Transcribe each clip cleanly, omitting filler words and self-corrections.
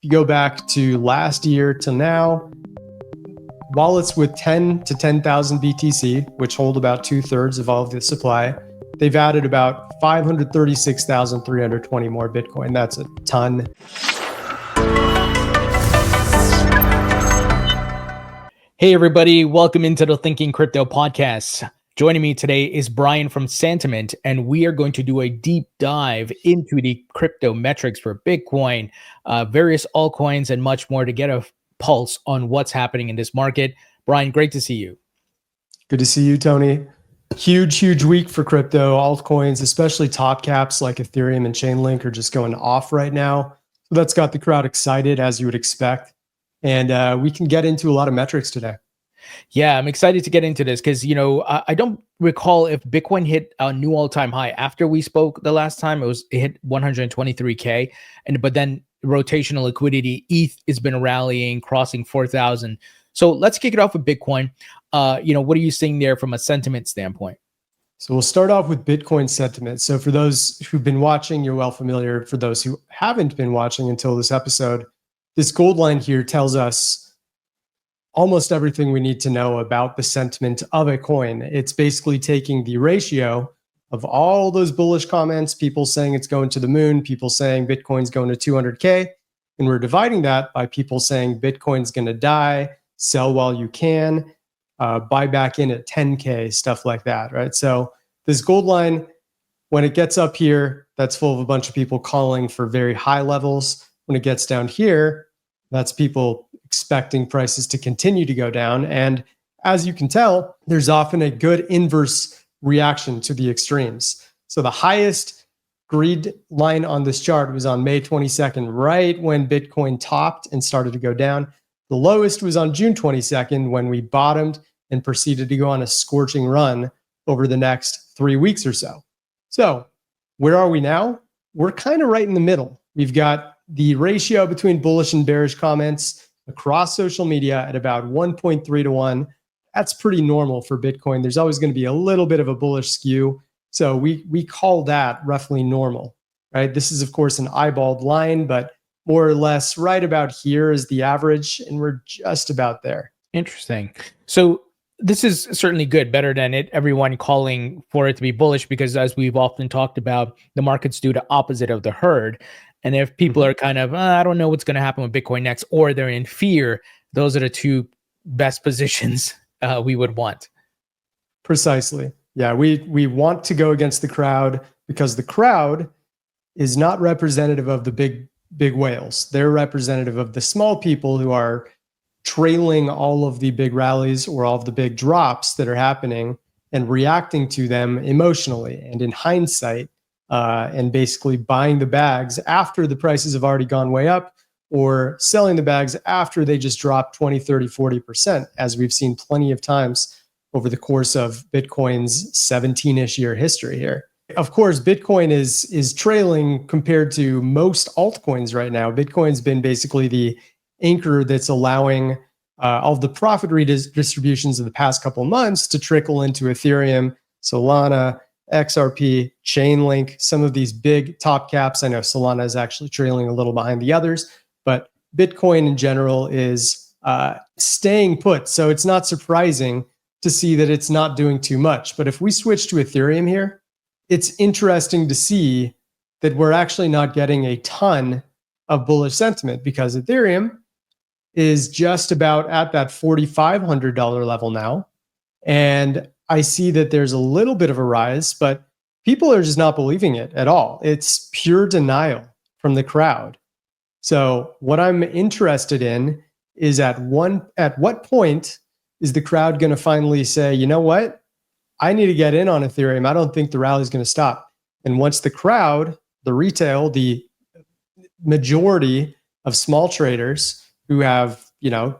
you go back to last year to now, wallets with 10 to 10,000 BTC, which hold about 2/3 of all of the supply, they've added about 536,320 more Bitcoin. That's a ton. Hey everybody, welcome into the Thinking Crypto podcast. Joining me today is Brian from Santiment, and we are going to do a deep dive into the crypto metrics for Bitcoin, various altcoins, and much more to get a pulse on what's happening in this market. Brian, great to see you. Good to see you, Tony. Huge week for crypto. Altcoins, especially top caps like Ethereum and Chainlink, are just going off right now. So that's got the crowd excited, as you would expect. And we can get into a lot of metrics today. Yeah, I'm excited to get into this because, I don't recall if Bitcoin hit a new all-time high after we spoke the last time. It hit 123K, but then rotational liquidity, ETH has been rallying, crossing 4,000. So let's kick it off with Bitcoin. What are you seeing there from a sentiment standpoint? So we'll start off with Bitcoin sentiment. So for those who've been watching, you're well familiar. For those who haven't been watching until this episode, this gold line here tells us almost everything we need to know about the sentiment of a coin. It's basically taking the ratio of all those bullish comments, people saying it's going to the moon, people saying Bitcoin's going to 200K, and we're dividing that by people saying Bitcoin's going to die, sell while you can, buy back in at 10K, stuff like that, right? So this gold line, when it gets up here, that's full of a bunch of people calling for very high levels. When it gets down here, that's people expecting prices to continue to go down. And as you can tell, there's often a good inverse reaction to the extremes. So the highest greed line on this chart was on May 22nd, right when Bitcoin topped and started to go down. The lowest was on June 22nd when we bottomed and proceeded to go on a scorching run over the next 3 weeks or so. So where are we now? We're kind of right in the middle. We've got the ratio between bullish and bearish comments across social media at about 1.3 to 1. That's pretty normal for Bitcoin. There's always going to be a little bit of a bullish skew. So we call that roughly normal, right? This is, of course, an eyeballed line, but more or less right about here is the average, and we're just about there. Interesting. So this is certainly good, better than everyone calling for it to be bullish, because as we've often talked about, the markets do the opposite of the herd. And if people are kind of, I don't know what's going to happen with Bitcoin next, or they're in fear, those are the two best positions we would want. Precisely. Yeah, we want to go against the crowd because the crowd is not representative of the big whales. They're representative of the small people who are trailing all of the big rallies or all of the big drops that are happening and reacting to them emotionally and in hindsight, and basically buying the bags after the prices have already gone way up, or selling the bags after they just dropped 20, 30, 40%, as we've seen plenty of times over the course of Bitcoin's 17-ish year history here. Of course, Bitcoin is trailing compared to most altcoins right now. Bitcoin's been basically the anchor that's allowing all of the profit redistributions of the past couple of months to trickle into Ethereum, Solana, XRP, Chainlink, some of these big top caps. I know Solana is actually trailing a little behind the others, but Bitcoin in general is staying put. So it's not surprising to see that it's not doing too much. But if we switch to Ethereum here, it's interesting to see that we're actually not getting a ton of bullish sentiment, because Ethereum is just about at that $4,500 level now. And I see that there's a little bit of a rise, but people are just not believing it at all. It's pure denial from the crowd. So what I'm interested in is at what point is the crowd going to finally say, you know what? I need to get in on Ethereum. I don't think the rally is going to stop. And once the crowd, the retail, the majority of small traders who have, $30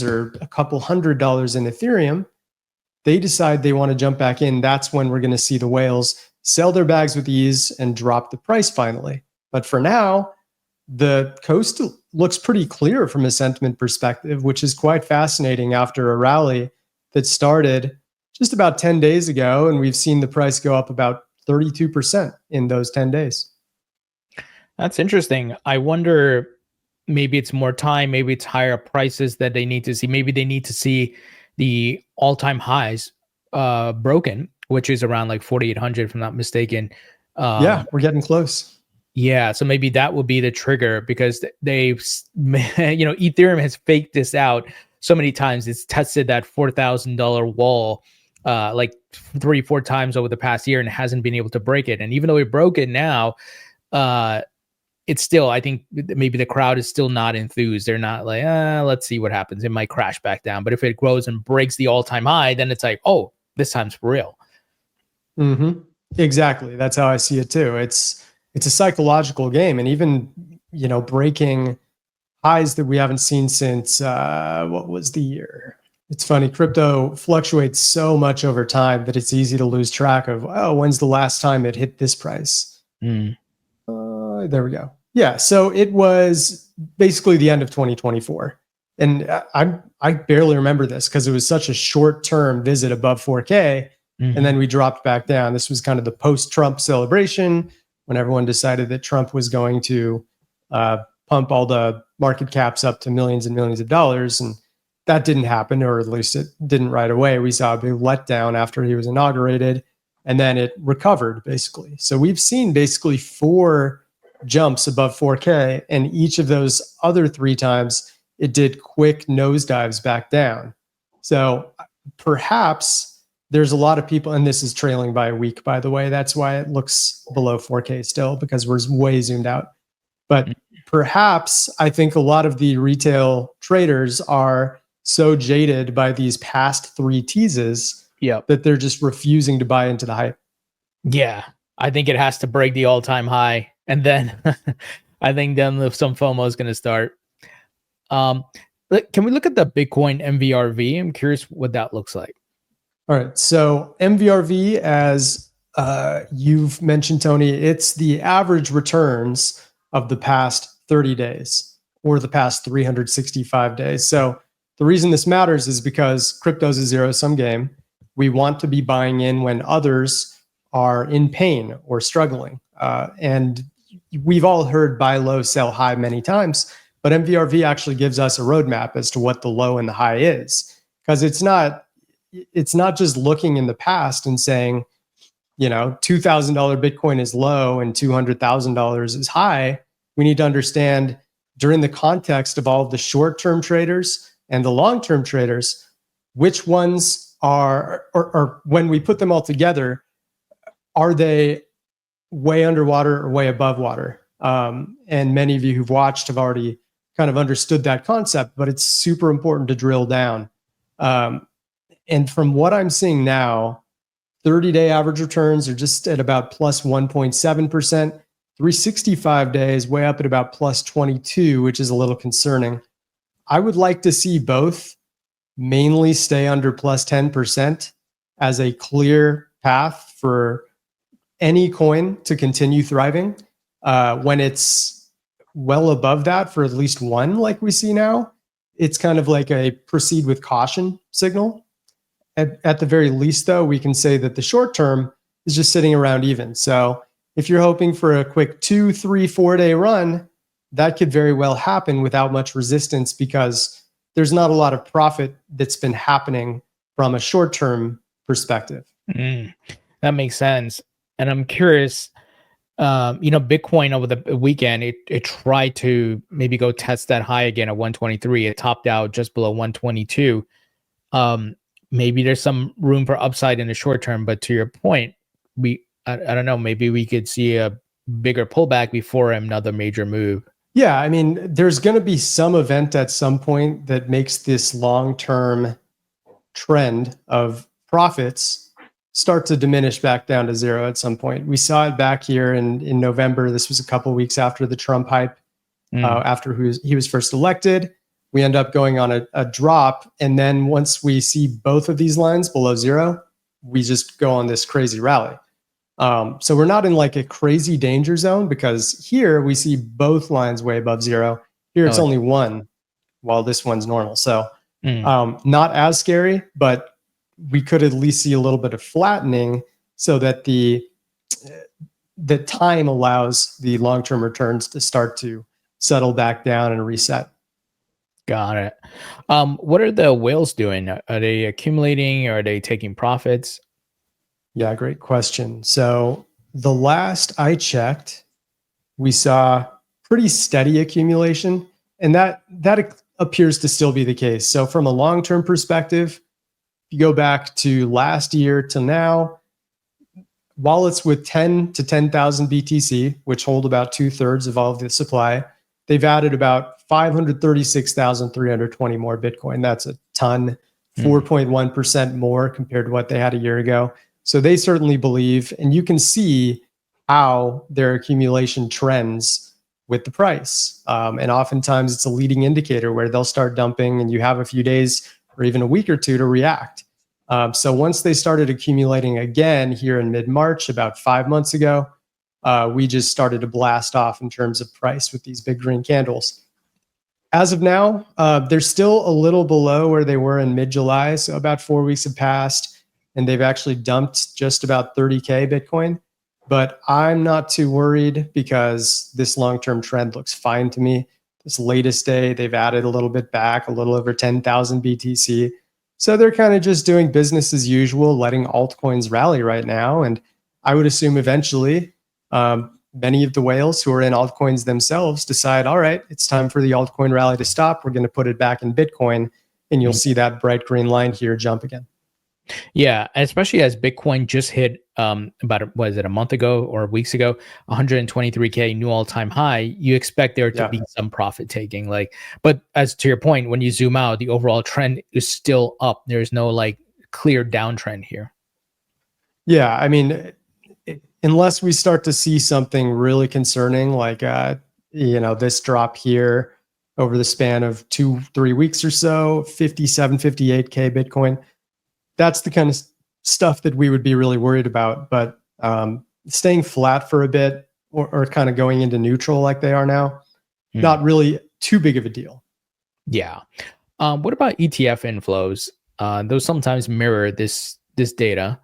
or a couple $100 in Ethereum, they decide they want to jump back in. That's when we're going to see the whales sell their bags with ease and drop the price finally. But for now, the coast looks pretty clear from a sentiment perspective, which is quite fascinating after a rally that started just about 10 days ago. And we've seen the price go up about 32% in those 10 days. That's interesting. I wonder, maybe it's more time, maybe it's higher prices that they need to see. Maybe they need to see the all-time highs broken, which is around like 4,800 if I'm not mistaken. Yeah, Um we're getting close. yeah, so maybe that would be the trigger, because they've Ethereum has faked this out so many times. It's tested that $4,000 wall like 3-4 times over the past year and hasn't been able to break it. And even though it broke it now, uh it's still, I think maybe the crowd is still not enthused. They're not like, let's see what happens. It might crash back down. But if it grows and breaks the all-time high, then it's like, oh, this time's for real. Mm-hmm. Exactly. That's how I see it too. It's a psychological game, and even breaking highs that we haven't seen since what was the year? It's funny. Crypto fluctuates so much over time that it's easy to lose track of. Oh, when's the last time it hit this price? There we go. Yeah. So it was basically the end of 2024. And I barely remember this because it was such a short-term visit above 4K. And then we dropped back down. This was kind of the post-Trump celebration when everyone decided that Trump was going to pump all the market caps up to millions and millions of dollars. And that didn't happen, or at least it didn't right away. We saw a big letdown after he was inaugurated, and then it recovered basically. So we've seen basically 4 jumps above 4K, and each of those other 3 times it did quick nosedives back down. So perhaps there's a lot of people, and this is trailing by a week, by the way. That's why it looks below 4K still, because we're way zoomed out. But perhaps I think a lot of the retail traders are so jaded by these past 3 teases that they're just refusing to buy into the hype. Yeah, I think it has to break the all-time high, and then I think then some FOMO is going to start. Can we look at the Bitcoin MVRV? I'm curious what that looks like. All right. So MVRV, as you've mentioned, Tony, it's the average returns of the past 30 days or the past 365 days. So the reason this matters is because crypto is a zero-sum game. We want to be buying in when others are in pain or struggling. And we've all heard buy low, sell high many times, but MVRV actually gives us a roadmap as to what the low and the high is. Because it's not just looking in the past and saying, $2,000 Bitcoin is low and $200,000 is high. We need to understand, during the context of all of the short-term traders and the long-term traders, which ones are, or when we put them all together, are they way underwater or way above water? And many of you who've watched have already kind of understood that concept, but it's super important to drill down. And from what I'm seeing now, 30-day average returns are just at about plus 1.7%. 365 days, way up at about plus 22, which is a little concerning. I would like to see both mainly stay under plus 10% as a clear path for any coin to continue thriving. When it's well above that for at least one, like we see now, it's kind of like a proceed with caution signal. At the very least, though, we can say that the short term is just sitting around even. So if you're hoping for a quick 2, 3, 4-day run, that could very well happen without much resistance, because there's not a lot of profit that's been happening from a short-term perspective. That makes sense. And I'm curious, Bitcoin over the weekend, it tried to maybe go test that high again at 123. It topped out just below 122. Maybe there's some room for upside in the short term, but to your point, I don't know, maybe we could see a bigger pullback before another major move. Yeah, I mean, there's going to be some event at some point that makes this long-term trend of profits start to diminish back down to zero at some point. We saw it back here in November. This was a couple of weeks after the Trump hype, after he was first elected. We end up going on a drop. And then once we see both of these lines below zero, we just go on this crazy rally. So we're not in like a crazy danger zone, because here we see both lines way above zero. Here it's only one, while this one's normal. So not as scary, but we could at least see a little bit of flattening, so that the the time allows the long-term returns to start to settle back down and reset. Got it. What are the whales doing? Are they accumulating? Are they taking profits? Yeah, great question. So the last I checked, we saw pretty steady accumulation, and that appears to still be the case. So from a long-term perspective, if you go back to last year to now, wallets with 10 to 10,000 BTC, which hold about 2/3 of all of the supply, they've added about 536,320 more Bitcoin. That's a ton, 4.1% more compared to what they had a year ago. So they certainly believe, and you can see how their accumulation trends with the price. And oftentimes it's a leading indicator where they'll start dumping and you have a few days or even a week or two to react. So once they started accumulating again here in mid-March, about 5 months ago, we just started to blast off in terms of price with these big green candles. As of now, they're still a little below where they were in mid-July. So about 4 weeks have passed and they've actually dumped just about 30K Bitcoin. But I'm not too worried because this long-term trend looks fine to me. This latest day, they've added a little bit back, a little over 10,000 BTC. So they're kind of just doing business as usual, letting altcoins rally right now. And I would assume eventually many of the whales who are in altcoins themselves decide, all right, it's time for the altcoin rally to stop. We're going to put it back in Bitcoin. And you'll see that bright green line here jump again. Yeah, especially as Bitcoin just hit about a month ago or weeks ago, 123K new all-time high. You expect there to be some profit taking, but as to your point, when you zoom out, the overall trend is still up. There's no clear downtrend here. Yeah, I mean, unless we start to see something really concerning, like this drop here over the span of 2-3 weeks or so, 57, 58K Bitcoin. That's the kind of stuff that we would be really worried about. But staying flat for a bit or kind of going into neutral like they are now, not really too big of a deal. Yeah. What about ETF inflows? Those sometimes mirror this data,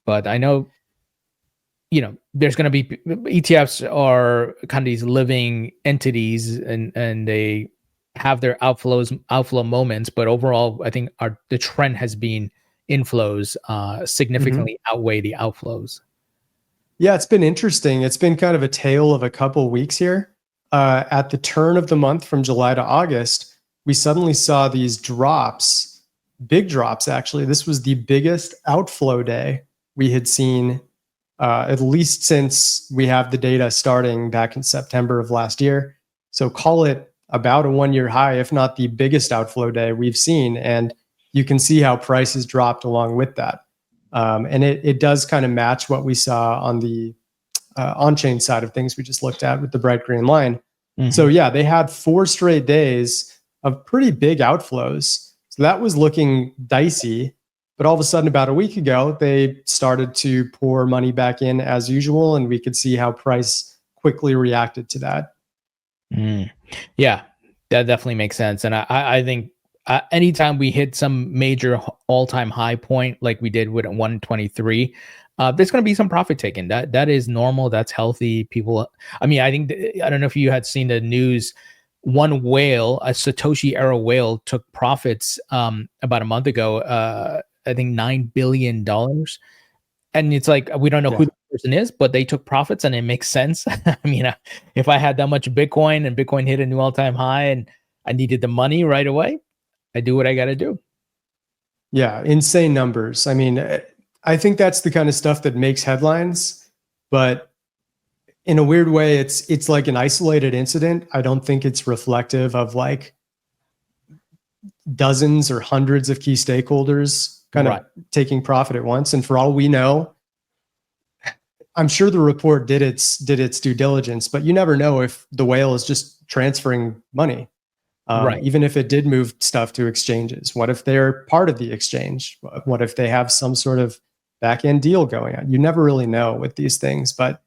but I know, there's going to be ETFs are kind of these living entities and they have their outflow moments. But overall, I think the trend has been inflows significantly outweigh the outflows. Yeah, it's been interesting. It's been kind of a tale of a couple weeks here. At the turn of the month from July to August, we suddenly saw these drops, big drops actually. This was the biggest outflow day we had seen at least since we have the data starting back in September of last year. So call it about a 1-year high, if not the biggest outflow day we've seen. And you can see how prices dropped along with that. And it does kind of match what we saw on the on-chain side of things we just looked at with the bright green line. So yeah, they had 4 straight days of pretty big outflows. So that was looking dicey. But all of a sudden, about a week ago, they started to pour money back in as usual. And we could see how price quickly reacted to that. Yeah, that definitely makes sense. And I think anytime we hit some major all-time high point, like we did with 123, there's going to be some profit taken. That is normal. That's healthy. People, I mean, I don't know if you had seen the news. One whale, a Satoshi era whale, took profits about a month ago. I think $9 billion. And it's like, we don't know who the person is, but they took profits and it makes sense. I mean, if I had that much Bitcoin and Bitcoin hit a new all-time high and I needed the money right away, I do what I got to do. Yeah, insane numbers. I mean, I think that's the kind of stuff that makes headlines, but in a weird way, it's like an isolated incident. I don't think it's reflective of like dozens or hundreds of key stakeholders kind of taking profit at once. And for all we know, I'm sure the report did its due diligence, but you never know if the whale is just transferring money. Even if it did move stuff to exchanges. What if they're part of the exchange? What if they have some sort of back-end deal going on? You never really know with these things, but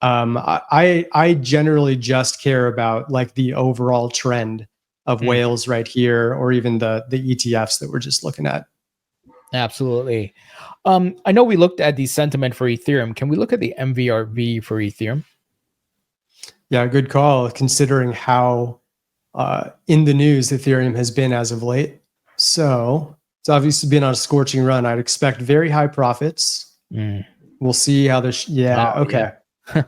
I generally just care about like the overall trend of whales right here, or even the ETFs that we're just looking at. Absolutely. I know we looked at the sentiment for Ethereum. Can we look at the MVRV for Ethereum? Yeah, good call, considering how in the news Ethereum has been as of late. So it's obviously been on a scorching run. I'd expect very high profits. We'll see how this. Okay. Yeah.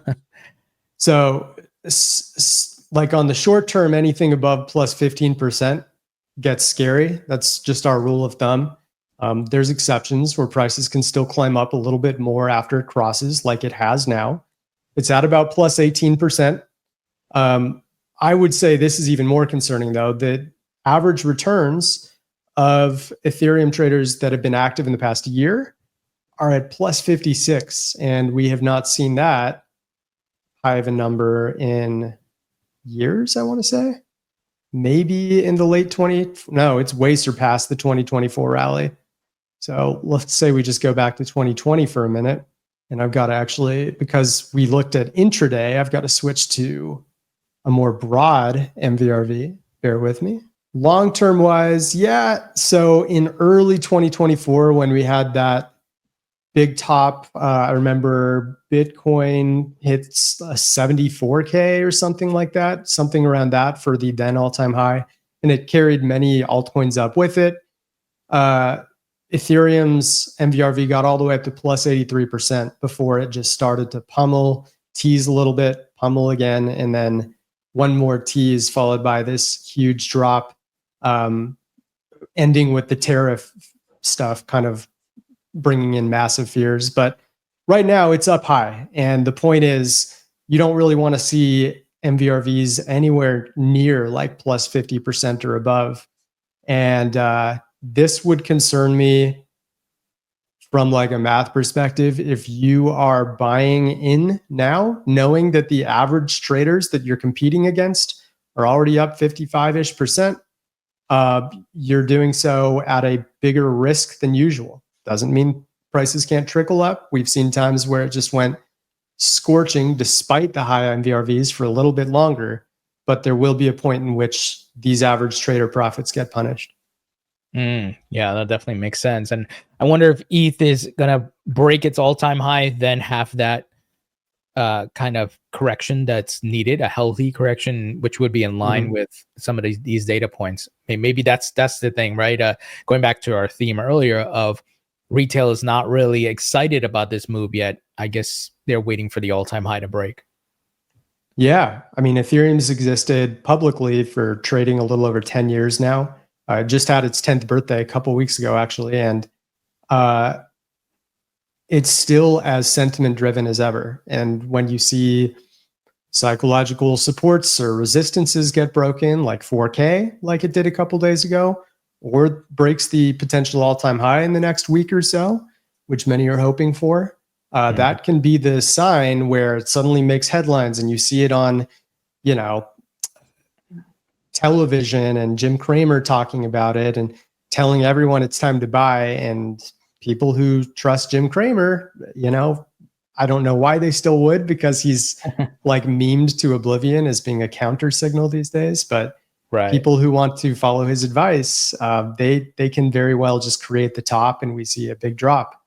So, like on the short term, anything above plus 15% gets scary. That's just our rule of thumb. There's exceptions where prices can still climb up a little bit more after it crosses, like it has now. It's at about plus 18%. I would say this is even more concerning, though. The average returns of Ethereum traders that have been active in the past year are at plus 56, and we have not seen that high of a number in years, I want to say. Maybe in the late 20, no, it's way surpassed the 2024 rally. So let's say we just go back to 2020 for a minute. And I've got to actually, because we looked at intraday, I've got to switch to a more broad MVRV. Bear with me. Long-term wise, yeah. So in early 2024, when we had that big top, I remember Bitcoin hits 74K or something like that, something around that for the then all-time high. And it carried many altcoins up with it. Ethereum's MVRV got all the way up to plus 83% before it just started to pummel, tease a little bit, pummel again, and then one more tease followed by this huge drop, ending with the tariff stuff kind of bringing in massive fears. But right now it's up high. And the point is, you don't really want to see MVRVs anywhere near like plus 50% or above. And this would concern me from like a math perspective. If you are buying in now, knowing that the average traders that you're competing against are already up 55-ish%, you're doing so at a bigger risk than usual. Doesn't mean prices can't trickle up. We've seen times where it just went scorching despite the high MVRVs for a little bit longer, but there will be a point in which these average trader profits get punished. Yeah, that definitely makes sense. And I wonder if ETH is going to break its all-time high, then have that kind of correction that's needed, a healthy correction, which would be in line with some of these data points. Maybe that's the thing, right? Going back to our theme earlier of retail is not really excited about this move yet. I guess they're waiting for the all-time high to break. Yeah. I mean, Ethereum's existed publicly for trading a little over 10 years now. Just had its 10th birthday a couple weeks ago, actually. And it's still as sentiment driven as ever. And when you see psychological supports or resistances get broken, like 4K, like it did a couple days ago, or breaks the potential all-time high in the next week or so, which many are hoping for, that can be the sign where it suddenly makes headlines and you see it on, you know, television and Jim Cramer talking about it and telling everyone it's time to buy. And people who trust Jim Cramer, you know, I don't know why they still would, because he's like memed to oblivion as being a counter signal these days. But people who want to follow his advice, they can very well just create the top and we see a big drop.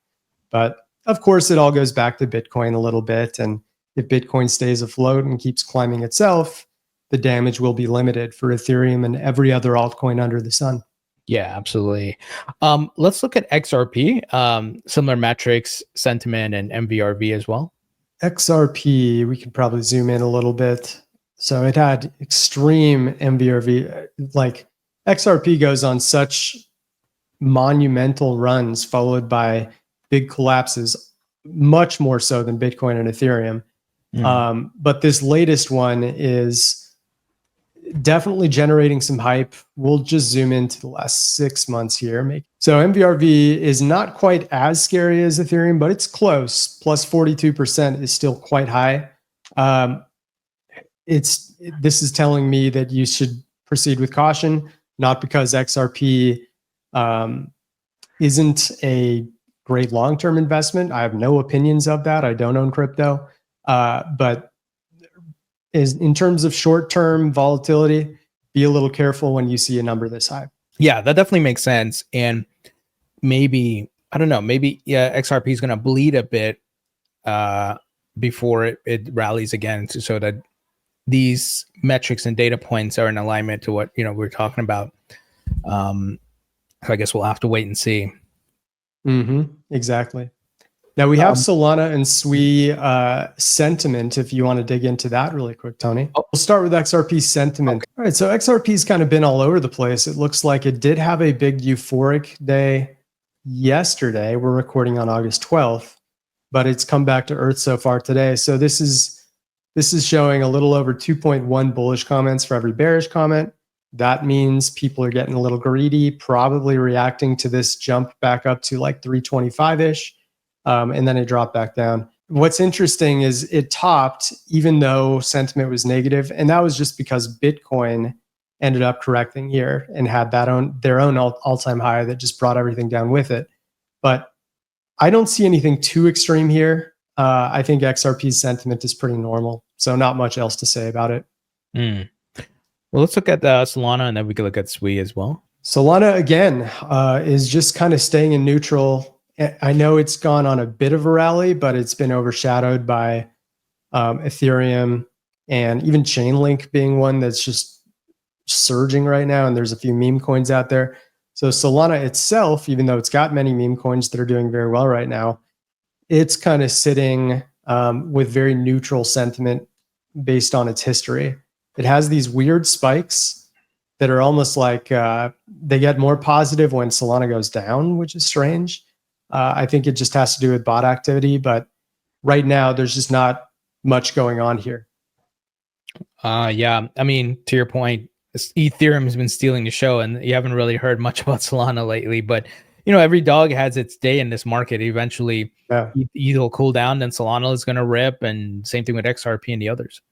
But of course, it all goes back to Bitcoin a little bit. And if Bitcoin stays afloat and keeps climbing itself, the damage will be limited for Ethereum and every other altcoin under the sun. Yeah, absolutely. Let's look at XRP, similar metrics, sentiment, and MVRV as well. XRP, we can probably zoom in a little bit. So it had extreme MVRV. Like XRP goes on such monumental runs followed by big collapses, much more so than Bitcoin and Ethereum. But this latest one is definitely generating some hype. We'll just zoom into the last 6 months here. So MVRV is not quite as scary as Ethereum, but it's close. Plus 42% is still quite high. This is telling me that you should proceed with caution, not because XRP isn't a great long-term investment. I have no opinions of that. I don't own crypto, but is in terms of short-term volatility, be a little careful when you see a number this high. Yeah, that definitely makes sense. And maybe, I don't know, maybe XRP is going to bleed a bit before it rallies again, so that these metrics and data points are in alignment to what we're talking about. So I guess we'll have to wait and see. Exactly. Now we have Solana and Sui Sentiment, if you want to dig into that really quick, Tony. We'll start with XRP Sentiment. Okay. All right, so XRP's kind of been all over the place. It looks like it did have a big euphoric day yesterday. We're recording on August 12th, but it's come back to earth so far today. So this is showing a little over 2.1 bullish comments for every bearish comment. That means people are getting a little greedy, probably reacting to this jump back up to like 325-ish. And then it dropped back down. What's interesting is it topped even though sentiment was negative, and that was just because Bitcoin ended up correcting here and had their own all-time high that just brought everything down with it. But I don't see anything too extreme here. I think XRP's sentiment is pretty normal, so not much else to say about it. Well, let's look at Solana, and then we can look at Sui as well. Solana, again, is just kind of staying in neutral. I know it's gone on a bit of a rally, but it's been overshadowed by Ethereum and even Chainlink being one that's just surging right now. And there's a few meme coins out there. So Solana itself, even though it's got many meme coins that are doing very well right now, it's kind of sitting with very neutral sentiment based on its history. It has these weird spikes that are almost like they get more positive when Solana goes down, which is strange. I think it just has to do with bot activity, but right now there's just not much going on here. Yeah, I mean, to your point, Ethereum has been stealing the show, and you haven't really heard much about Solana lately. But every dog has its day in this market. Eventually, ETH will cool down, then Solana is going to rip, and same thing with XRP and the others.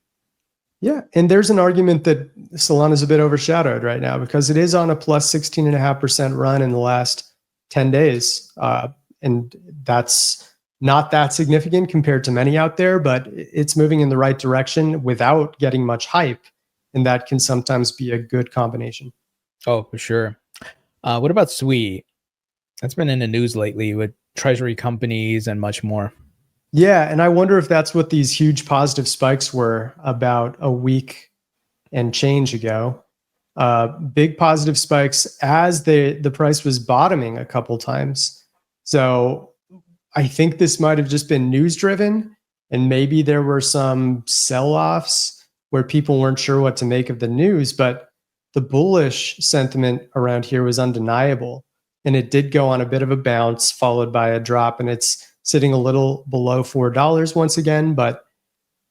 Yeah, and there's an argument that Solana is a bit overshadowed right now because it is on a plus 16.5% run in the last 10 days. And that's not that significant compared to many out there, but it's moving in the right direction without getting much hype. And that can sometimes be a good combination. Oh, for sure. What about Sui? That's been in the news lately with treasury companies and much more. Yeah, and I wonder if that's what these huge positive spikes were about a week and change ago. Big positive spikes as the price was bottoming a couple times. So I think this might have just been news driven, and maybe there were some sell-offs where people weren't sure what to make of the news, but the bullish sentiment around here was undeniable. And it did go on a bit of a bounce followed by a drop, and it's sitting a little below $4 once again. But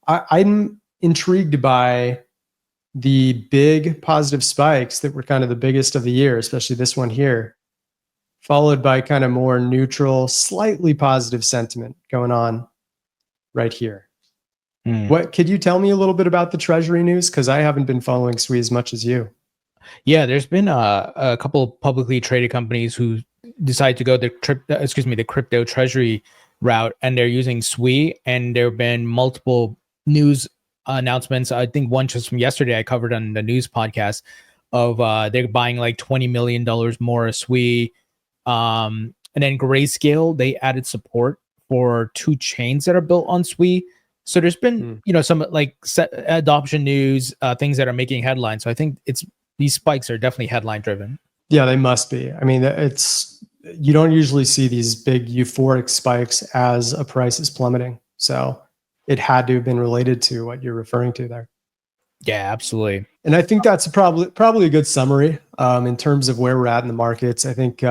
I'm intrigued by the big positive spikes that were kind of the biggest of the year, especially this one here, followed by kind of more neutral, slightly positive sentiment going on right here. What could you tell me a little bit about the treasury news? Because I haven't been following Sui as much as you. Yeah, there's been a couple of publicly traded companies who decide to go the crypto treasury route, and they're using Sui. And there have been multiple news announcements. I think one just from yesterday I covered on the news podcast of they're buying like $20 million more of Sui. And then Grayscale, they added support for 2 chains that are built on Sui. So there's been, some like adoption news, things that are making headlines. So I think these spikes are definitely headline driven. Yeah, they must be. I mean, you don't usually see these big euphoric spikes as a price is plummeting. So it had to have been related to what you're referring to there. Yeah, absolutely. And I think that's probably a good summary in terms of where we're at in the markets. I think,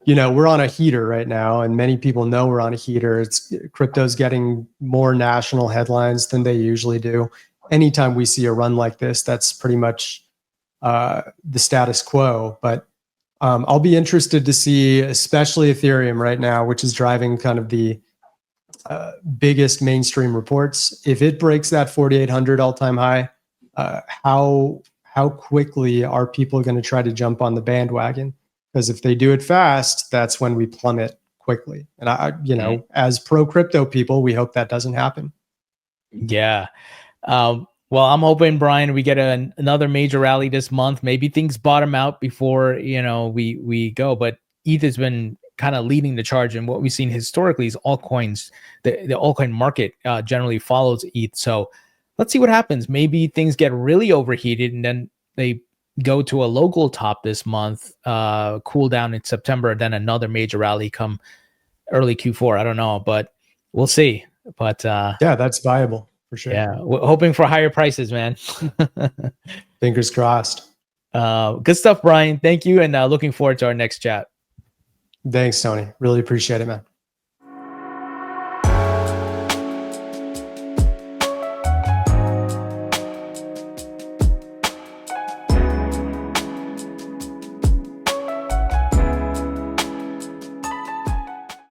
we're on a heater right now, and many people know we're on a heater. Crypto's getting more national headlines than they usually do. Anytime we see a run like this, that's pretty much the status quo. But I'll be interested to see, especially Ethereum right now, which is driving kind of the biggest mainstream reports. If it breaks that 4,800 all-time high, how quickly are people going to try to jump on the bandwagon? Because if they do it fast, that's when we plummet quickly. And as pro crypto people, we hope that doesn't happen. Yeah. Well, I'm hoping, Brian, we get another major rally this month. Maybe things bottom out before we go. But ETH has been kind of leading the charge, and what we've seen historically is altcoins. The altcoin market generally follows ETH. So let's see what happens. Maybe things get really overheated, and then they go to a local top this month, cool down in September, then another major rally come early Q4. I don't know, but we'll see. But yeah, that's viable for sure. Yeah, we're hoping for higher prices, man. Fingers crossed. Good stuff, Brian. Thank you, and looking forward to our next chat. Thanks, Tony. Really appreciate it, man.